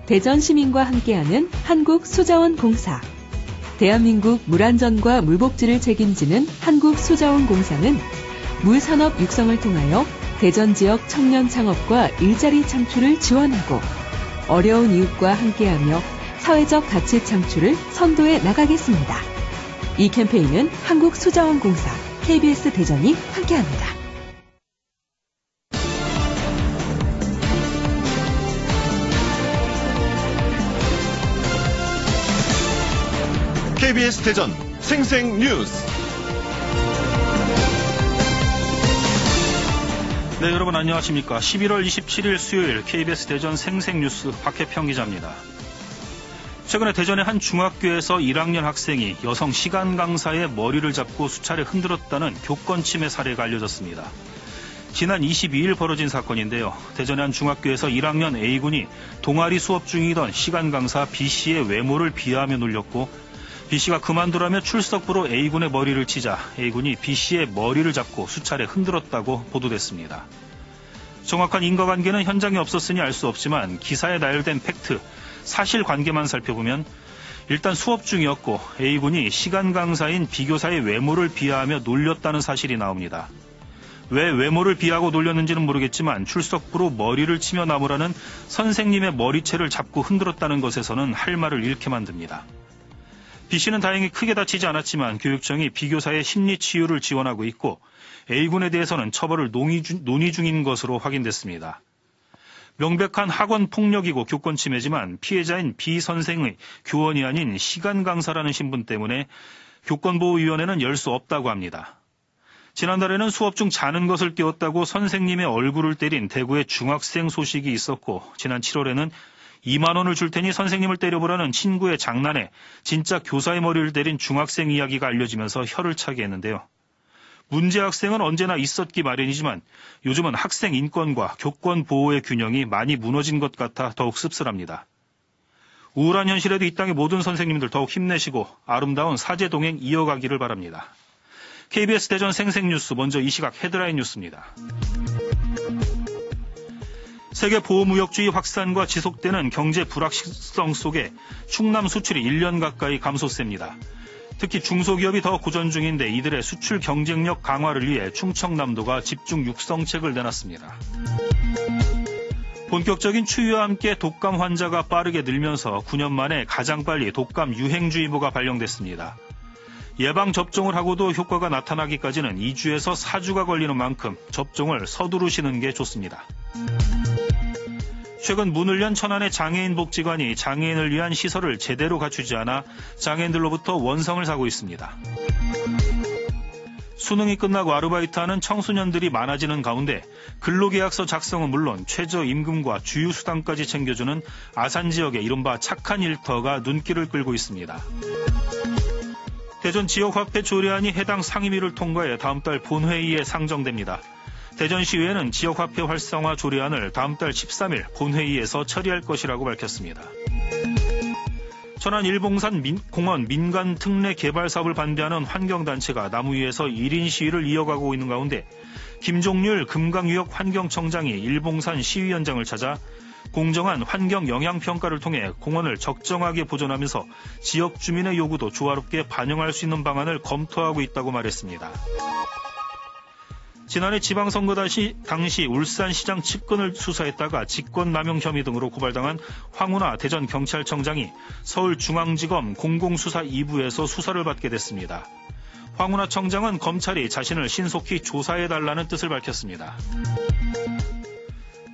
대전 시민과 함께하는 한국수자원공사. 대한민국 물안전과 물복지를 책임지는 한국수자원공사는 물산업 육성을 통하여 대전 지역 청년 창업과 일자리 창출을 지원하고 어려운 이웃과 함께하며 사회적 가치 창출을 선도해 나가겠습니다. 이 캠페인은 한국수자원공사, KBS 대전이 함께합니다. KBS 대전 생생뉴스. 네, 여러분 안녕하십니까. 11월 27일 수요일 KBS 대전 생생뉴스 박혜평 기자입니다. 최근에 대전의 한 중학교에서 1학년 학생이 여성 시간 강사의 머리를 잡고 수차례 흔들었다는 교권 침해 사례가 알려졌습니다. 지난 22일 벌어진 사건인데요. 대전의 한 중학교에서 1학년 A군이 동아리 수업 중이던 시간 강사 B씨의 외모를 비하하며 놀렸고 B씨가 그만두라며 출석부로 A군의 머리를 치자 A군이 B씨의 머리를 잡고 수차례 흔들었다고 보도됐습니다. 정확한 인과관계는 현장에 없었으니 알 수 없지만 기사에 나열된 팩트, 사실관계만 살펴보면 일단 수업 중이었고 A군이 시간 강사인 B교사의 외모를 비하하며 놀렸다는 사실이 나옵니다. 왜 외모를 비하하고 놀렸는지는 모르겠지만 출석부로 머리를 치며 나무라는 선생님의 머리채를 잡고 흔들었다는 것에서는 할 말을 잃게 만듭니다. B씨는 다행히 크게 다치지 않았지만 교육청이 B교사의 심리치유를 지원하고 있고 A군에 대해서는 처벌을 논의 중인 것으로 확인됐습니다. 명백한 학원 폭력이고 교권 침해지만 피해자인 B 선생의 교원이 아닌 시간 강사라는 신분 때문에 교권보호위원회는 열 수 없다고 합니다. 지난달에는 수업 중 자는 것을 깨웠다고 선생님의 얼굴을 때린 대구의 중학생 소식이 있었고 지난 7월에는 2만 원을 줄 테니 선생님을 때려보라는 친구의 장난에 진짜 교사의 머리를 때린 중학생 이야기가 알려지면서 혀를 차게 했는데요. 문제 학생은 언제나 있었기 마련이지만 요즘은 학생 인권과 교권 보호의 균형이 많이 무너진 것 같아 더욱 씁쓸합니다. 우울한 현실에도 이 땅의 모든 선생님들 더욱 힘내시고 아름다운 사제 동행 이어가기를 바랍니다. KBS 대전 생생뉴스 먼저 이 시각 헤드라인 뉴스입니다. 세계 보호무역주의 확산과 지속되는 경제 불확실성 속에 충남 수출이 1년 가까이 감소세입니다. 특히 중소기업이 더 고전 중인데 이들의 수출 경쟁력 강화를 위해 충청남도가 집중 육성책을 내놨습니다. 본격적인 추위와 함께 독감 환자가 빠르게 늘면서 9년 만에 가장 빨리 독감 유행주의보가 발령됐습니다. 예방접종을 하고도 효과가 나타나기까지는 2주에서 4주가 걸리는 만큼 접종을 서두르시는 게 좋습니다. 최근 문을 연 천안의 장애인 복지관이 장애인을 위한 시설을 제대로 갖추지 않아 장애인들로부터 원성을 사고 있습니다. 수능이 끝나고 아르바이트하는 청소년들이 많아지는 가운데 근로계약서 작성은 물론 최저임금과 주유수당까지 챙겨주는 아산 지역의 이른바 착한 일터가 눈길을 끌고 있습니다. 대전 지역화폐 조례안이 해당 상임위를 통과해 다음 달 본회의에 상정됩니다. 대전시의회는 지역화폐 활성화 조례안을 다음 달 13일 본회의에서 처리할 것이라고 밝혔습니다. 천안 일봉산 공원 민간 특례 개발 사업을 반대하는 환경단체가 나무 위에서 1인 시위를 이어가고 있는 가운데 김종률 금강유역 환경청장이 일봉산 시위 현장을 찾아 공정한 환경 영향평가를 통해 공원을 적정하게 보존하면서 지역 주민의 요구도 조화롭게 반영할 수 있는 방안을 검토하고 있다고 말했습니다. 지난해 지방선거 당시 울산시장 측근을 수사했다가 직권남용 혐의 등으로 고발당한 황운하 대전경찰청장이 서울중앙지검 공공수사 2부에서 수사를 받게 됐습니다. 황운하 청장은 검찰이 자신을 신속히 조사해달라는 뜻을 밝혔습니다.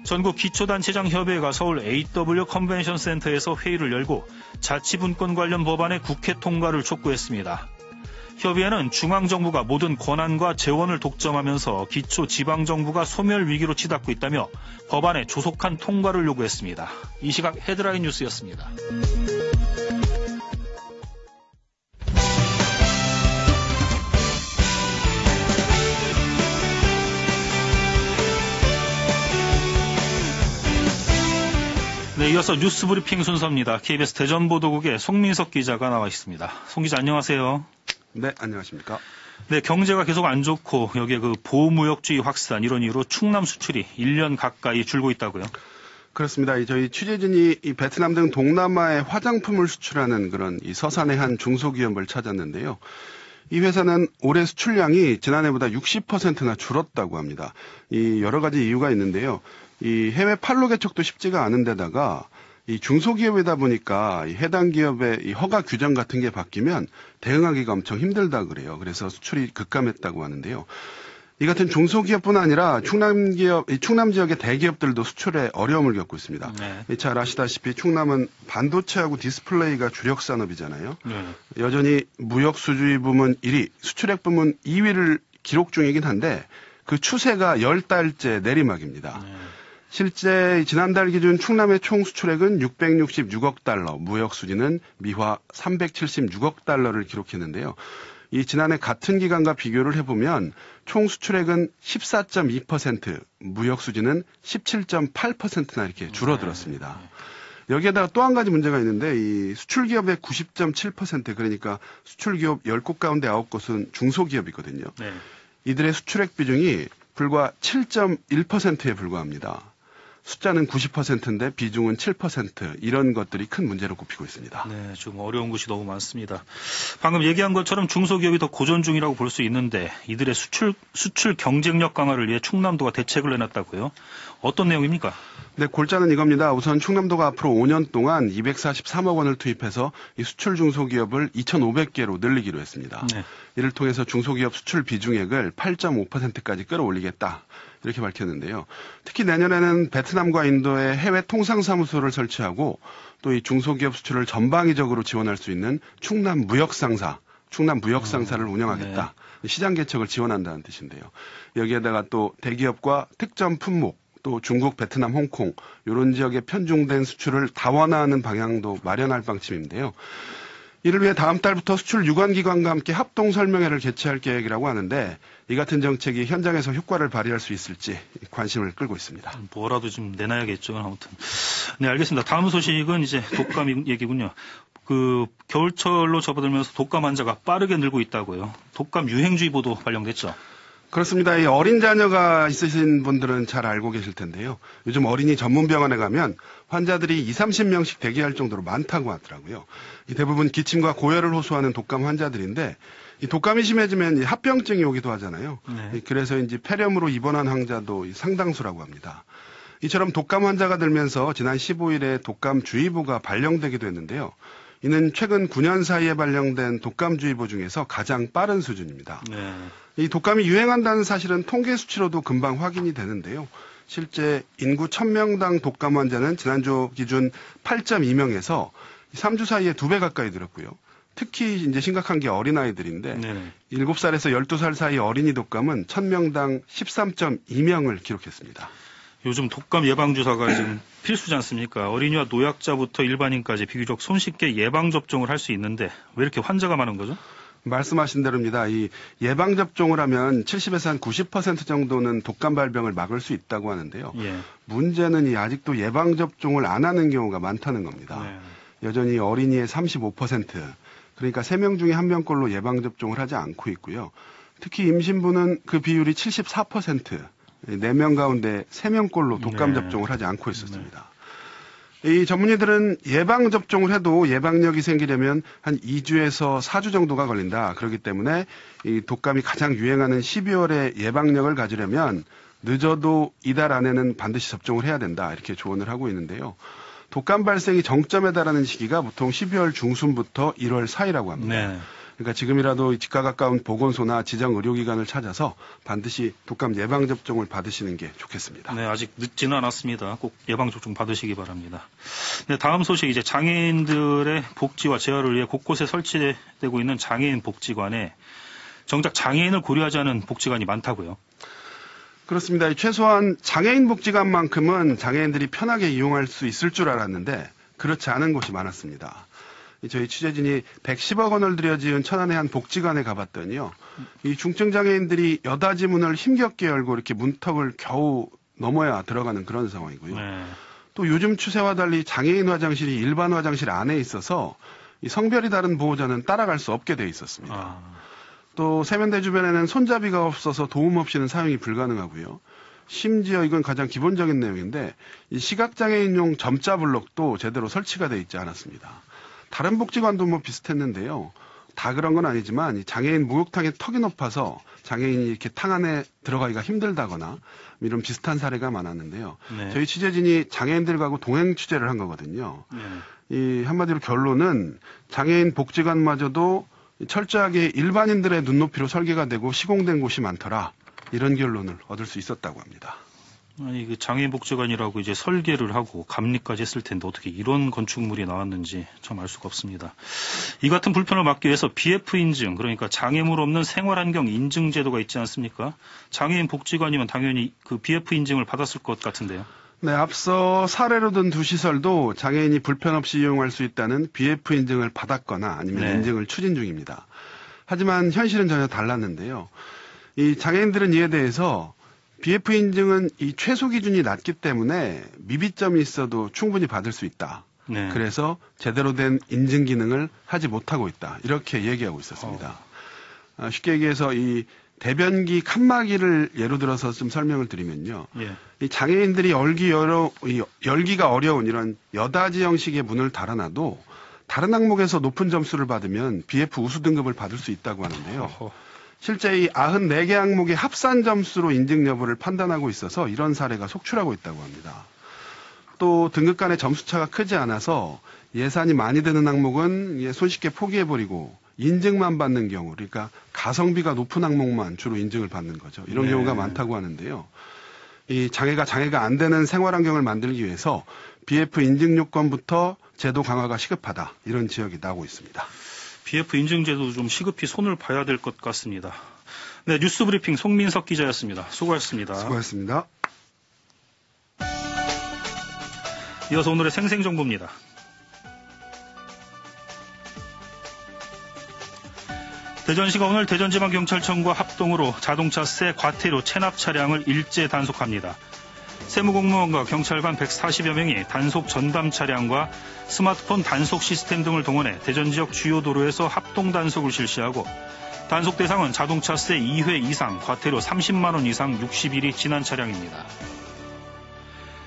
전국기초단체장협의회가 서울 AW 컨벤션센터에서 회의를 열고 자치분권 관련 법안의 국회 통과를 촉구했습니다. 협의회는 중앙정부가 모든 권한과 재원을 독점하면서 기초지방정부가 소멸 위기로 치닫고 있다며 법안의 조속한 통과를 요구했습니다. 이 시각 헤드라인 뉴스였습니다. 네, 이어서 뉴스 브리핑 순서입니다. KBS 대전보도국의 송민석 기자가 나와 있습니다. 송 기자 안녕하세요. 네, 안녕하십니까. 네, 경제가 계속 안 좋고 여기에 그 보호무역주의 확산 이런 이유로 충남 수출이 1년 가까이 줄고 있다고요? 그렇습니다. 저희 취재진이 이 베트남 등 동남아에 화장품을 수출하는 그런 이 서산의 한 중소기업을 찾았는데요. 이 회사는 올해 수출량이 지난해보다 60%나 줄었다고 합니다. 이 여러 가지 이유가 있는데요. 이 해외 판로 개척도 쉽지가 않은 데다가 이 중소기업이다 보니까 이 해당 기업의 이 허가 규정 같은 게 바뀌면 대응하기가 엄청 힘들다 그래요. 그래서 수출이 급감했다고 하는데요. 이 같은 중소기업뿐 아니라 충남 지역의 대기업들도 수출에 어려움을 겪고 있습니다. 네. 잘 아시다시피 충남은 반도체하고 디스플레이가 주력 산업이잖아요. 네. 여전히 무역 수주의 부문 1위, 수출액 부문 2위를 기록 중이긴 한데 그 추세가 10달째 내리막입니다. 네. 실제 지난달 기준 충남의 총 수출액은 666억 달러, 무역 수지는 미화 376억 달러를 기록했는데요. 이 지난해 같은 기간과 비교를 해보면 총 수출액은 14.2%, 무역 수지는 17.8%나 이렇게 줄어들었습니다. 여기에다가 또 한 가지 문제가 있는데 이 수출 기업의 90.7% 그러니까 수출 기업 10곳 가운데 9곳은 중소기업이거든요. 네. 이들의 수출액 비중이 불과 7.1%에 불과합니다. 숫자는 90%인데 비중은 7%, 이런 것들이 큰 문제로 꼽히고 있습니다. 네, 좀 어려운 곳이 너무 많습니다. 방금 얘기한 것처럼 중소기업이 더 고전 중이라고 볼 수 있는데 이들의 수출 경쟁력 강화를 위해 충남도가 대책을 내놨다고요? 어떤 내용입니까? 네, 골자는 이겁니다. 우선 충남도가 앞으로 5년 동안 243억 원을 투입해서 이 수출 중소기업을 2,500개로 늘리기로 했습니다. 네. 이를 통해서 중소기업 수출 비중액을 8.5%까지 끌어올리겠다, 이렇게 밝혔는데요. 특히 내년에는 베트남과 인도에 해외 통상사무소를 설치하고 또 이 중소기업 수출을 전방위적으로 지원할 수 있는 충남 무역상사를 운영하겠다. 네. 시장 개척을 지원한다는 뜻인데요. 여기에다가 또 대기업과 특정 품목, 또 중국, 베트남, 홍콩 이런 지역에 편중된 수출을 다원화하는 방향도 마련할 방침인데요. 이를 위해 다음 달부터 수출 유관기관과 함께 합동 설명회를 개최할 계획이라고 하는데 이 같은 정책이 현장에서 효과를 발휘할 수 있을지 관심을 끌고 있습니다. 뭐라도 좀 내놔야겠죠. 아무튼. 네, 알겠습니다. 다음 소식은 이제 독감 얘기군요. 겨울철로 접어들면서 독감 환자가 빠르게 늘고 있다고요. 독감 유행주의보도 발령됐죠. 그렇습니다. 이 어린 자녀가 있으신 분들은 잘 알고 계실 텐데요. 요즘 어린이 전문병원에 가면 환자들이 20-30명씩 대기할 정도로 많다고 하더라고요. 대부분 기침과 고열을 호소하는 독감 환자들인데 이 독감이 심해지면 합병증이 오기도 하잖아요. 네. 그래서인지 폐렴으로 입원한 환자도 상당수라고 합니다. 이처럼 독감 환자가 들면서 지난 15일에 독감주의보가 발령되기도 했는데요. 이는 최근 9년 사이에 발령된 독감주의보 중에서 가장 빠른 수준입니다. 네. 이 독감이 유행한다는 사실은 통계 수치로도 금방 확인이 되는데요. 실제 인구 1000명당 독감 환자는 지난주 기준 8.2명에서 3주 사이에 2배 가까이 늘었고요. 특히 이제 심각한 게 어린아이들인데 네. 7살에서 12살 사이 어린이 독감은 1000명당 13.2명을 기록했습니다. 요즘 독감 예방주사가 지금 필수지 않습니까? 어린이와 노약자부터 일반인까지 비교적 손쉽게 예방접종을 할 수 있는데 왜 이렇게 환자가 많은 거죠? 말씀하신 대로입니다. 이 예방접종을 하면 70에서 한 90% 정도는 독감 발병을 막을 수 있다고 하는데요. 예. 문제는 아직도 예방접종을 안 하는 경우가 많다는 겁니다. 네. 여전히 어린이의 35%, 그러니까 3명 중에 1명꼴로 예방접종을 하지 않고 있고요. 특히 임신부는 그 비율이 74%, 4명 가운데 3명꼴로 독감 접종을 하지 않고 있었습니다. 이 전문의들은 예방접종을 해도 예방력이 생기려면 한 2주에서 4주 정도가 걸린다. 그렇기 때문에 이 독감이 가장 유행하는 12월에 예방력을 가지려면 늦어도 이달 안에는 반드시 접종을 해야 된다. 이렇게 조언을 하고 있는데요. 독감 발생이 정점에 달하는 시기가 보통 12월 중순부터 1월 사이라고 합니다. 네. 그러니까 지금이라도 집과 가까운 보건소나 지정 의료기관을 찾아서 반드시 독감 예방접종을 받으시는 게 좋겠습니다. 네, 아직 늦지는 않았습니다. 꼭 예방접종 받으시기 바랍니다. 네, 다음 소식 이제 장애인들의 복지와 재활을 위해 곳곳에 설치되고 있는 장애인 복지관에 정작 장애인을 고려하지 않은 복지관이 많다고요? 그렇습니다. 최소한 장애인 복지관만큼은 장애인들이 편하게 이용할 수 있을 줄 알았는데 그렇지 않은 곳이 많았습니다. 저희 취재진이 110억 원을 들여 지은 천안의 한 복지관에 가봤더니요. 이 중증 장애인들이 여닫이 문을 힘겹게 열고 이렇게 문턱을 겨우 넘어야 들어가는 그런 상황이고요. 네. 또 요즘 추세와 달리 장애인 화장실이 일반 화장실 안에 있어서 이 성별이 다른 보호자는 따라갈 수 없게 돼 있었습니다. 또 세면대 주변에는 손잡이가 없어서 도움 없이는 사용이 불가능하고요. 심지어 이건 가장 기본적인 내용인데 이 시각장애인용 점자 블록도 제대로 설치가 돼 있지 않았습니다. 다른 복지관도 뭐 비슷했는데요. 다 그런 건 아니지만 이 장애인 목욕탕의 턱이 높아서 장애인이 이렇게 탕 안에 들어가기가 힘들다거나 이런 비슷한 사례가 많았는데요. 네. 저희 취재진이 장애인들하고 동행 취재를 한 거거든요. 네. 이 한마디로 결론은 장애인 복지관마저도 철저하게 일반인들의 눈높이로 설계가 되고 시공된 곳이 많더라. 이런 결론을 얻을 수 있었다고 합니다. 아니, 그 장애인 복지관이라고 이제 설계를 하고 감리까지 했을 텐데 어떻게 이런 건축물이 나왔는지 참 알 수가 없습니다. 이 같은 불편을 막기 위해서 BF 인증, 그러니까 장애물 없는 생활환경 인증 제도가 있지 않습니까? 장애인 복지관이면 당연히 그 BF 인증을 받았을 것 같은데요. 네, 앞서 사례로 든 두 시설도 장애인이 불편 없이 이용할 수 있다는 BF 인증을 받았거나 아니면 네. 인증을 추진 중입니다. 하지만 현실은 전혀 달랐는데요. 이 장애인들은 이에 대해서 BF 인증은 이 최소 기준이 낮기 때문에 미비점이 있어도 충분히 받을 수 있다. 네. 그래서 제대로 된 인증 기능을 하지 못하고 있다. 이렇게 얘기하고 있었습니다. 쉽게 얘기해서 이 대변기 칸막이를 예로 들어서 좀 설명을 드리면요. 예. 이 장애인들이 열기가 어려운 이런 여다지 형식의 문을 달아놔도 다른 항목에서 높은 점수를 받으면 BF 우수 등급을 받을 수 있다고 하는데요. 어허. 실제 이 94개 항목의 합산 점수로 인증 여부를 판단하고 있어서 이런 사례가 속출하고 있다고 합니다. 또 등급 간의 점수차가 크지 않아서 예산이 많이 드는 항목은 손쉽게 포기해버리고 인증만 받는 경우, 그러니까 가성비가 높은 항목만 주로 인증을 받는 거죠. 이런 네. 경우가 많다고 하는데요. 이 장애가 안 되는 생활환경을 만들기 위해서 BF 인증 요건부터 제도 강화가 시급하다. 이런 지적이 나오고 있습니다. BF 인증제도 좀 시급히 손을 봐야 될 것 같습니다. 네, 뉴스 브리핑 송민석 기자였습니다. 수고하셨습니다. 수고하셨습니다. 이어서 오늘의 생생정보입니다. 대전시가 오늘 대전지방경찰청과 합동으로 자동차세 과태료 체납 차량을 일제 단속합니다. 세무공무원과 경찰관 140여 명이 단속 전담 차량과 스마트폰 단속 시스템 등을 동원해 대전 지역 주요 도로에서 합동 단속을 실시하고 단속 대상은 자동차세 2회 이상 과태료 30만 원 이상 60일이 지난 차량입니다.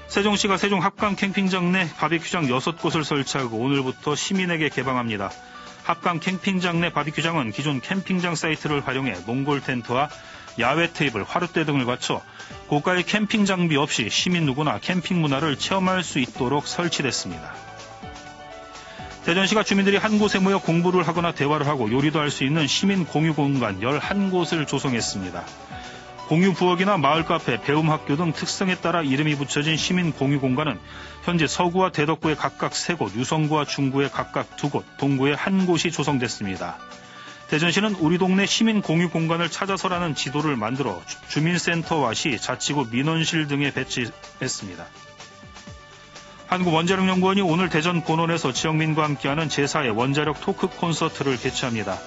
세종시가 세종 합강 캠핑장 내 바비큐장 6곳을 설치하고 오늘부터 시민에게 개방합니다. 합강 캠핑장 내 바비큐장은 기존 캠핑장 사이트를 활용해 몽골 텐트와 야외 테이블, 화롯대 등을 갖춰 고가의 캠핑 장비 없이 시민 누구나 캠핑 문화를 체험할 수 있도록 설치됐습니다. 대전시가 주민들이 한 곳에 모여 공부를 하거나 대화를 하고 요리도 할 수 있는 시민 공유 공간 11곳을 조성했습니다. 공유 부엌이나 마을 카페, 배움학교 등 특성에 따라 이름이 붙여진 시민 공유 공간은 현재 서구와 대덕구에 각각 3곳, 유성구와 중구에 각각 2곳, 동구에 1곳이 조성됐습니다. 대전시는 우리 동네 시민 공유 공간을 찾아서라는 지도를 만들어 주민센터와 시, 자치구 민원실 등에 배치했습니다. 한국원자력연구원이 오늘 대전 본원에서 지역민과 함께하는 제4회 원자력 토크 콘서트를 개최합니다.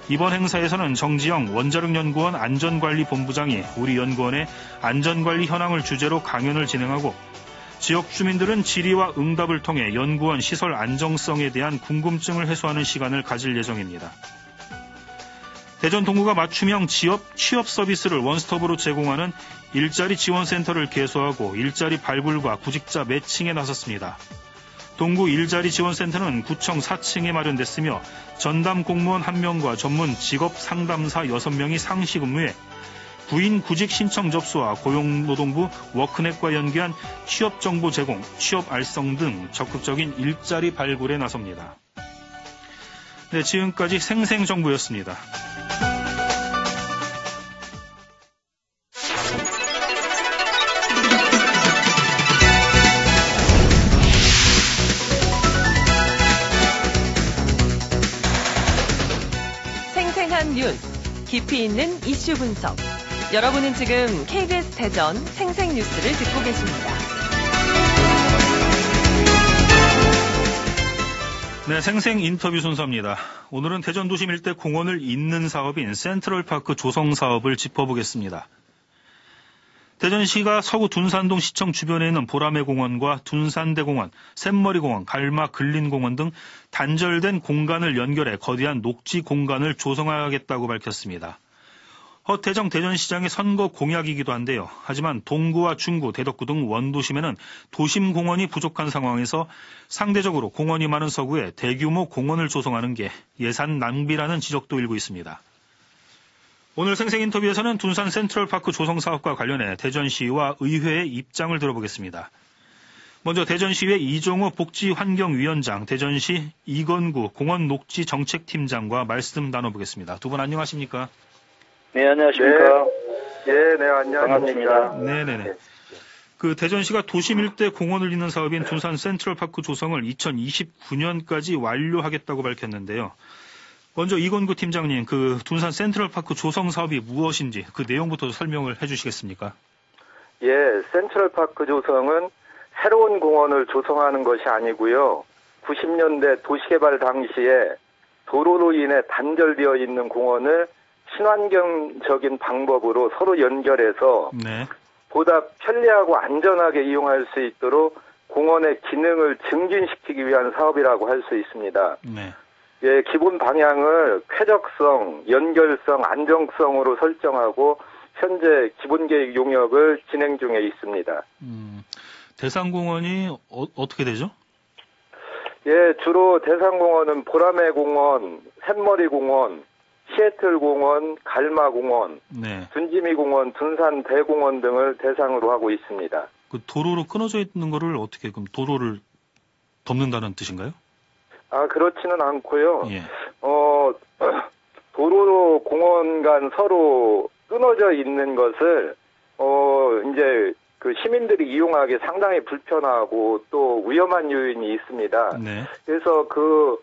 이번 행사에서는 정지영 원자력연구원 안전관리본부장이 우리 연구원의 안전관리 현황을 주제로 강연을 진행하고 지역 주민들은 질의와 응답을 통해 연구원 시설 안정성에 대한 궁금증을 해소하는 시간을 가질 예정입니다. 대전 동구가 맞춤형 취업 서비스를 원스톱으로 제공하는 일자리 지원센터를 개소하고 일자리 발굴과 구직자 매칭에 나섰습니다. 동구 일자리 지원센터는 구청 4층에 마련됐으며 전담 공무원 1명과 전문 직업 상담사 6명이 상시 근무해 구인 구직 신청 접수와 고용노동부 워크넷과 연계한 취업 정보 제공, 취업 알성 등 적극적인 일자리 발굴에 나섭니다. 네, 지금까지 생생정보였습니다. 생생한 뉴스, 깊이 있는 이슈 분석. 여러분은 지금 KBS 대전 생생뉴스를 듣고 계십니다. 네, 생생 인터뷰 순서입니다. 오늘은 대전 도심 일대 공원을 잇는 사업인 센트럴파크 조성 사업을 짚어보겠습니다. 대전시가 서구 둔산동 시청 주변에 있는 보라매 공원과 둔산대공원, 샘머리공원, 갈마 근린공원 등 단절된 공간을 연결해 거대한 녹지 공간을 조성하겠다고 밝혔습니다. 허태정 대전시장의 선거 공약이기도 한데요. 하지만 동구와 중구, 대덕구 등 원도심에는 도심 공원이 부족한 상황에서 상대적으로 공원이 많은 서구에 대규모 공원을 조성하는 게 예산 낭비라는 지적도 일고 있습니다. 오늘 생생 인터뷰에서는 둔산 센트럴파크 조성 사업과 관련해 대전시와 의회의 입장을 들어보겠습니다. 먼저 대전시의 이종호 복지환경위원장, 대전시 이건구 공원녹지정책팀장과 말씀 나눠보겠습니다. 두 분 안녕하십니까? 네, 안녕하십니까? 네, 안녕하십니까? 반갑습니다. 네네네. 그 대전시가 도심 일대 공원을 잇는 사업인 둔산 센트럴파크 조성을 2029년까지 완료하겠다고 밝혔는데요. 먼저 이건구 팀장님, 그 둔산 센트럴파크 조성 사업이 무엇인지 그 내용부터 설명을 해주시겠습니까? 예, 센트럴파크 조성은 새로운 공원을 조성하는 것이 아니고요. 90년대 도시개발 당시에 도로로 인해 단절되어 있는 공원을 친환경적인 방법으로 서로 연결해서 네. 보다 편리하고 안전하게 이용할 수 있도록 공원의 기능을 증진시키기 위한 사업이라고 할 수 있습니다. 네. 예, 기본 방향을 쾌적성, 연결성, 안정성으로 설정하고 현재 기본 계획 용역을 진행 중에 있습니다. 대상공원이 어떻게 되죠? 예, 주로 대상공원은 보라매공원, 샘머리공원, 시애틀공원, 갈마공원, 네. 둔지미공원, 둔산대공원 등을 대상으로 하고 있습니다. 그 도로로 끊어져 있는 거를 어떻게 그럼 도로를 덮는다는 뜻인가요? 아, 그렇지는 않고요. 예. 도로로 공원 간 서로 끊어져 있는 것을 이제 그 시민들이 이용하기 상당히 불편하고 또 위험한 요인이 있습니다. 네. 그래서 그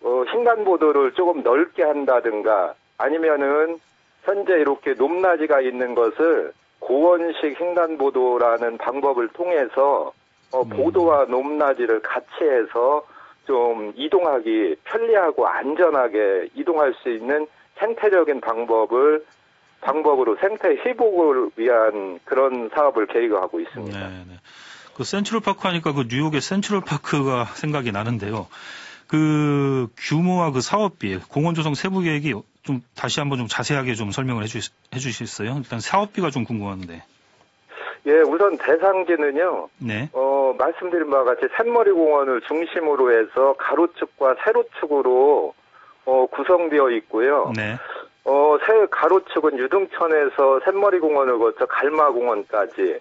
횡단보도를 조금 넓게 한다든가 아니면은 현재 이렇게 높낮이가 있는 것을 고원식 횡단보도라는 방법을 통해서 보도와 높낮이를 같이 해서 좀 이동하기 편리하고 안전하게 이동할 수 있는 생태적인 방법으로 생태 회복을 위한 그런 사업을 계획하고 있습니다. 네. 그 센트럴파크 하니까 그 뉴욕의 센트럴파크가 생각이 나는데요. 그 규모와 그 사업비, 공원 조성 세부 계획이 좀 다시 한번 좀 자세하게 좀 설명을 해주시겠어요? 일단 사업비가 좀 궁금한데. 예, 우선 대상지는요. 네. 말씀드린 바와 같이 샘머리 공원을 중심으로 해서 가로축과 세로축으로 구성되어 있고요. 네. 가로축은 유등천에서 샘머리 공원을 거쳐 갈마공원까지,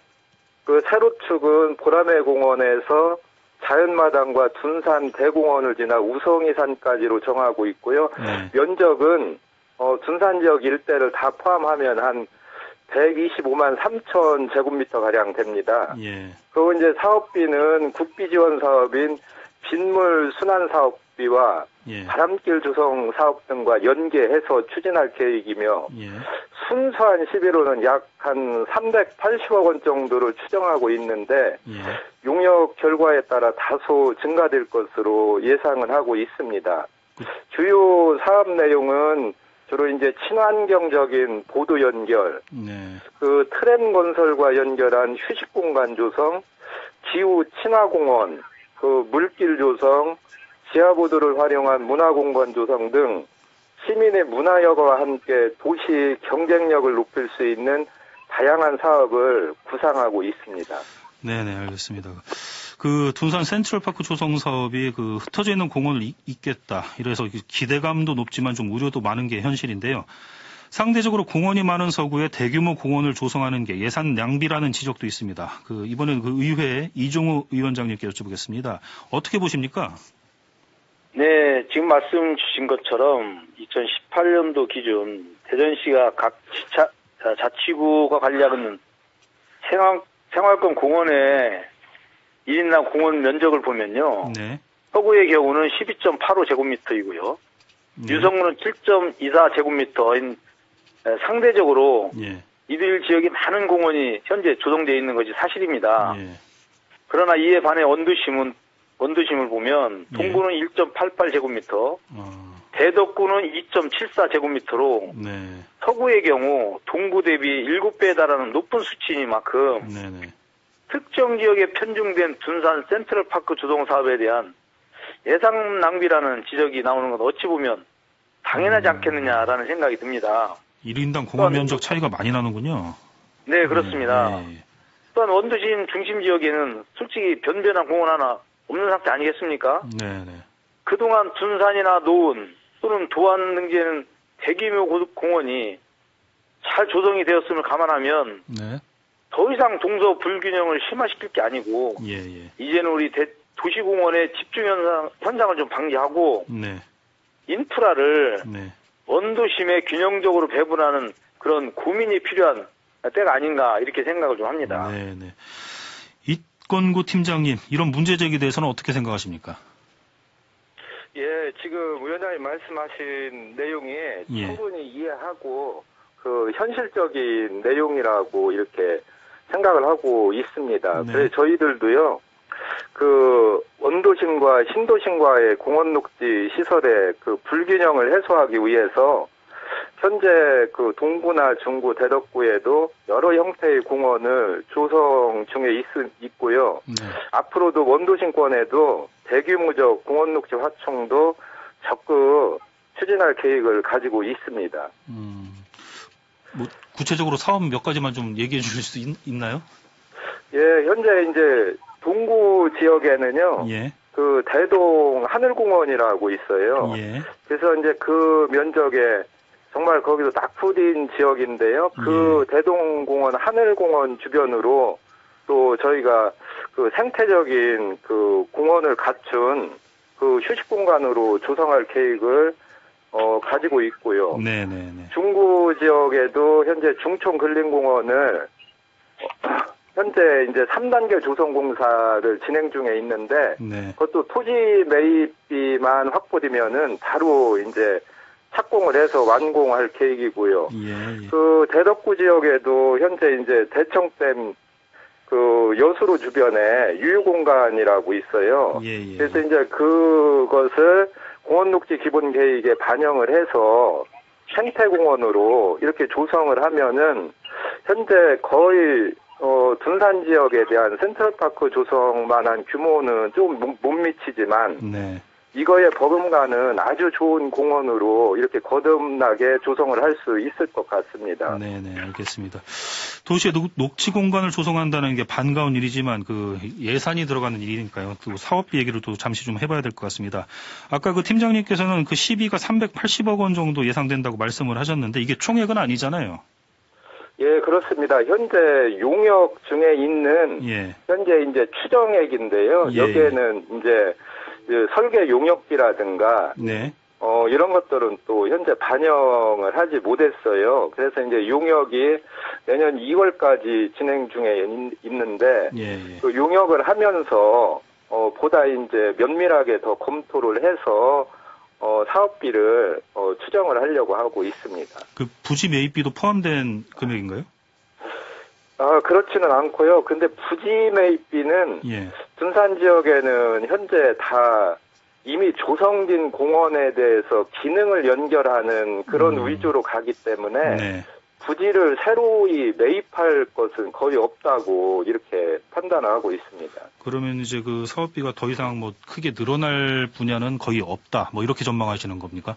그 세로축은 보라매공원에서 자연마당과 둔산 대공원을 지나 우성이산까지로 정하고 있고요. 네. 면적은 둔산 지역 일대를 다 포함하면 한 125만 3천 제곱미터 가량 됩니다. 예. 그리고 이제 사업비는 국비 지원 사업인 빗물 순환 사업비와 예. 바람길 조성 사업 등과 연계해서 추진할 계획이며 예. 순수한 시비로는 약 한 380억 원 정도를 추정하고 있는데 예. 용역 결과에 따라 다소 증가될 것으로 예상은 하고 있습니다. 주요 사업 내용은 주로 이제 친환경적인 보도 연결, 네. 그 트램 건설과 연결한 휴식 공간 조성, 기후 친화 공원, 그 물길 조성, 지하보도를 활용한 문화 공간 조성 등 시민의 문화여가와 함께 도시 경쟁력을 높일 수 있는 다양한 사업을 구상하고 있습니다. 네네, 알겠습니다. 그 둔산 센트럴파크 조성 사업이 그 흩어져 있는 공원을 잇겠다. 이래서 기대감도 높지만 좀 우려도 많은 게 현실인데요. 상대적으로 공원이 많은 서구에 대규모 공원을 조성하는 게 예산 낭비라는 지적도 있습니다. 이번엔 그 의회에 이종호 위원장님께 여쭤보겠습니다. 어떻게 보십니까? 네, 지금 말씀 주신 것처럼 2018년도 기준 대전시가 각 자치구가 관리하는 생활권 공원의 1인당 공원 면적을 보면요. 네. 서구의 경우는 12.85제곱미터이고요. 네. 유성구는 7.24제곱미터인 상대적으로 예. 이들 지역이 많은 공원이 현재 조성되어 있는 것이 사실입니다. 예. 그러나 이에 반해 원도심을 보면 동구는 1.88제곱미터, 대덕구는 2.74제곱미터로 네. 서구의 경우 동구 대비 7배에 달하는 높은 수치이만큼 네네. 특정 지역에 편중된 둔산 센트럴파크 조성 사업에 대한 예산 낭비라는 지적이 나오는 건 어찌 보면 당연하지 않겠느냐라는 생각이 듭니다. 1인당 공원 면적 차이가 많이 나는군요. 네, 그렇습니다. 예. 또한 원도심 중심 지역에는 솔직히 변변한 공원 하나 없는 상태 아니겠습니까? 네. 그동안 둔산이나 노은 또는 도안 등지에는 대규모 공원이 잘 조성이 되었음을 감안하면 네. 더 이상 동서 불균형을 심화시킬 게 아니고 예. 이제는 우리 도시공원의 집중 현상을 좀 방지하고 네. 인프라를 네. 원도심에 균형적으로 배분하는 그런 고민이 필요한 때가 아닌가 이렇게 생각을 좀 합니다. 네. 이권구 팀장님, 이런 문제 제기에 대해서는 어떻게 생각하십니까? 예, 지금 위원장님 말씀하신 내용이 충분히 이해하고 그 현실적인 내용이라고 이렇게 생각을 하고 있습니다. 네. 그래서 저희들도요, 그 원도심과 신도심과의 공원 녹지 시설의 그 불균형을 해소하기 위해서 현재 그 동구나 중구, 대덕구에도 여러 형태의 공원을 조성 중에 있고요. 네. 앞으로도 원도심권에도 대규모적 공원 녹지 확충도 적극 추진할 계획을 가지고 있습니다. 뭐 구체적으로 사업 몇 가지만 좀 얘기해 주실 수 있나요? 예, 현재 이제 동구 지역에는요. 그 대동 하늘공원이라고 있어요. 그래서 이제 그 면적에 정말 거기도 낙후된 지역인데요. 그 대동공원, 하늘공원 주변으로 또 저희가 그 생태적인 그 공원을 갖춘 그 휴식 공간으로 조성할 계획을 가지고 있고요. 중구 지역에도 현재 중촌 근린공원을 현재 이제 3단계 조성 공사를 진행 중에 있는데 그것도 토지 매입비만 확보되면은 바로 이제 착공을 해서 완공할 계획이고요. 그 대덕구 지역에도 현재 이제 대청댐 그 여수로 주변에 유휴공간이라고 있어요. 그래서 이제 그것을 공원녹지 기본 계획에 반영을 해서 생태공원으로 이렇게 조성을 하면은 현재 거의 둔산 지역에 대한 센트럴파크 조성만한 규모는 좀 못 미치지만 이거에 버금가는 아주 좋은 공원으로 이렇게 거듭나게 조성을 할 수 있을 것 같습니다. 네, 알겠습니다. 도시에 녹지 공간을 조성한다는 게 반가운 일이지만 그 예산이 들어가는 일이니까요. 그 사업비 얘기를 또 잠시 좀 해봐야 될 것 같습니다. 아까 그 팀장님께서는 그 시비가 380억 원 정도 예상된다고 말씀을 하셨는데 이게 총액은 아니잖아요. 예, 그렇습니다. 현재 용역 중에 있는 현재 이제 추정액인데요. 여기에는 이제 그 설계 용역비라든가 이런 것들은 또 현재 반영을 하지 못했어요. 그래서 이제 용역이 내년 2월까지 진행 중에 있는데 그 용역을 하면서 보다 이제 면밀하게 더 검토를 해서 사업비를 추정을 하려고 하고 있습니다. 그 부지 매입비도 포함된 금액인가요? 그렇지는 않고요. 근데 부지 매입비는 둔산 지역에는 현재 다 이미 조성된 공원에 대해서 기능을 연결하는 그런 위주로 가기 때문에 부지를 새로이 매입할 것은 거의 없다고 이렇게 판단하고 있습니다. 그러면 이제 그 사업비가 더 이상 뭐 크게 늘어날 분야는 거의 없다. 뭐 이렇게 전망하시는 겁니까?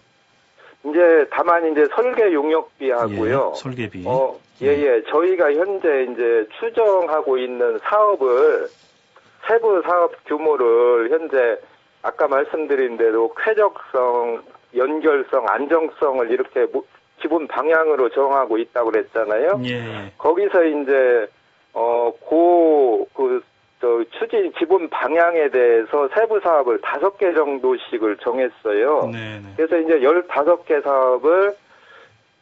이제 다만 이제 설계 용역비하고요. 설계비. 저희가 현재 이제 추정하고 있는 사업을 세부 사업 규모를 현재 아까 말씀드린 대로 쾌적성, 연결성, 안정성을 이렇게 기본 방향으로 정하고 있다고 그랬잖아요. 거기서 이제 추진 기본 방향에 대해서 세부 사업을 5개 정도씩을 정했어요. 그래서 이제 15개 사업을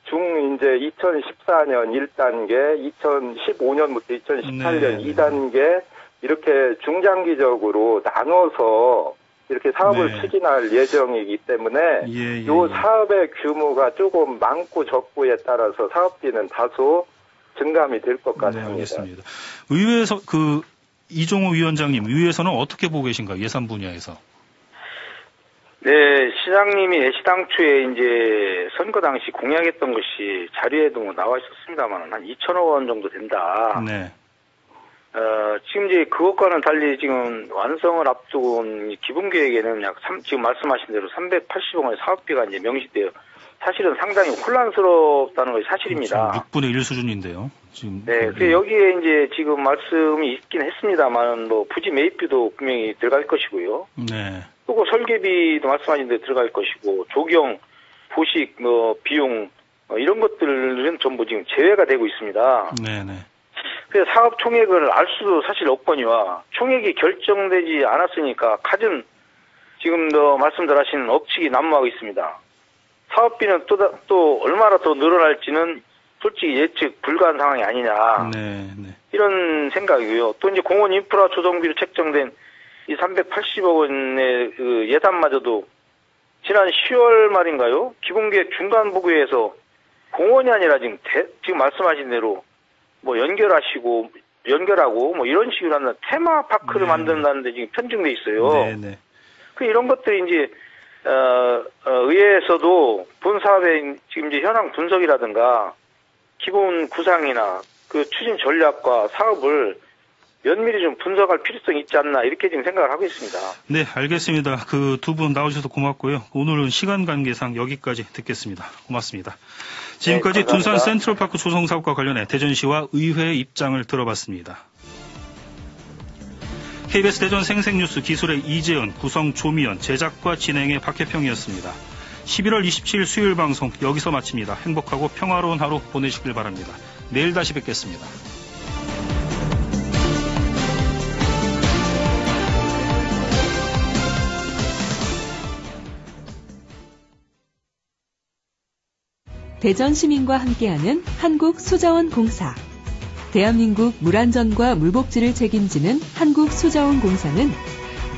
이제 2014년 1단계, 2015년부터 2018년 2단계 이렇게 중장기적으로 나눠서 이렇게 사업을 추진할 예정이기 때문에 이 사업의 규모가 조금 많고 적고에 따라서 사업비는 다소 증감이 될 것 같습니다. 알겠습니다. 의회에서 이종호 위원장님, 의회에서는 어떻게 보고 계신가요? 예산 분야에서? 네, 시장님이 애시당초에 이제 선거 당시 공약했던 것이 자료에도 나와 있었습니다만 한 2천억 원 정도 된다. 지금 이제 그것과는 달리 지금 완성을 앞두고 온 기본계획에는 지금 말씀하신 대로 380억 원의 사업비가 이제 명시돼요. 사실은 상당히 혼란스럽다는 것이 사실입니다. 6분의 1 수준인데요. 지금. 네, 그 여기에 이제 지금 말씀이 있긴 했습니다만, 뭐, 부지 매입비도 분명히 들어갈 것이고요. 네. 또 설계비도 말씀하신 대로 들어갈 것이고, 조경, 보식, 비용, 이런 것들은 전부 지금 제외가 되고 있습니다. 네네. 그래서 사업 총액을 알 수도 사실 없거니와 총액이 결정되지 않았으니까 갖은 지금도 말씀들 하신 억측이 난무하고 있습니다. 사업비는 또 얼마나 더 늘어날지는 솔직히 예측 불가한 상황이 아니냐. 네. 이런 생각이고요. 또 이제 공원 인프라 조성비로 책정된 이 380억 원의 그 예산마저도 지난 10월 말인가요? 기본계획 중간 보고에서 공원이 아니라 지금 말씀하신 대로 뭐 연결하고 뭐 이런 식으로 하는 테마파크를 만든다는데 지금 편중돼 있어요. 네. 그 이런 것들이 이제 의회에서도 본 사업의 지금 이제 현황 분석이라든가 기본 구상이나 그 추진 전략과 사업을 면밀히 좀 분석할 필요성이 있지 않나 이렇게 지금 생각을 하고 있습니다. 네, 알겠습니다. 그 두 분 나오셔서 고맙고요. 오늘은 시간 관계상 여기까지 듣겠습니다. 고맙습니다. 지금까지 네, 둔산 센트럴파크 조성 사업과 관련해 대전시와 의회의 입장을 들어봤습니다. KBS 대전 생생뉴스 기술의 이재은, 구성 조미연, 제작과 진행의 박혜평이었습니다. 11월 27일 수요일 방송 여기서 마칩니다. 행복하고 평화로운 하루 보내시길 바랍니다. 내일 다시 뵙겠습니다. 대전 시민과 함께하는 한국수자원공사. 대한민국 물안전과 물복지를 책임지는 한국수자원공사는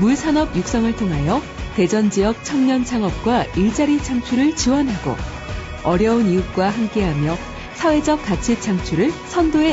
물산업 육성을 통하여 대전 지역 청년 창업과 일자리 창출을 지원하고 어려운 이웃과 함께하며 사회적 가치 창출을 선도해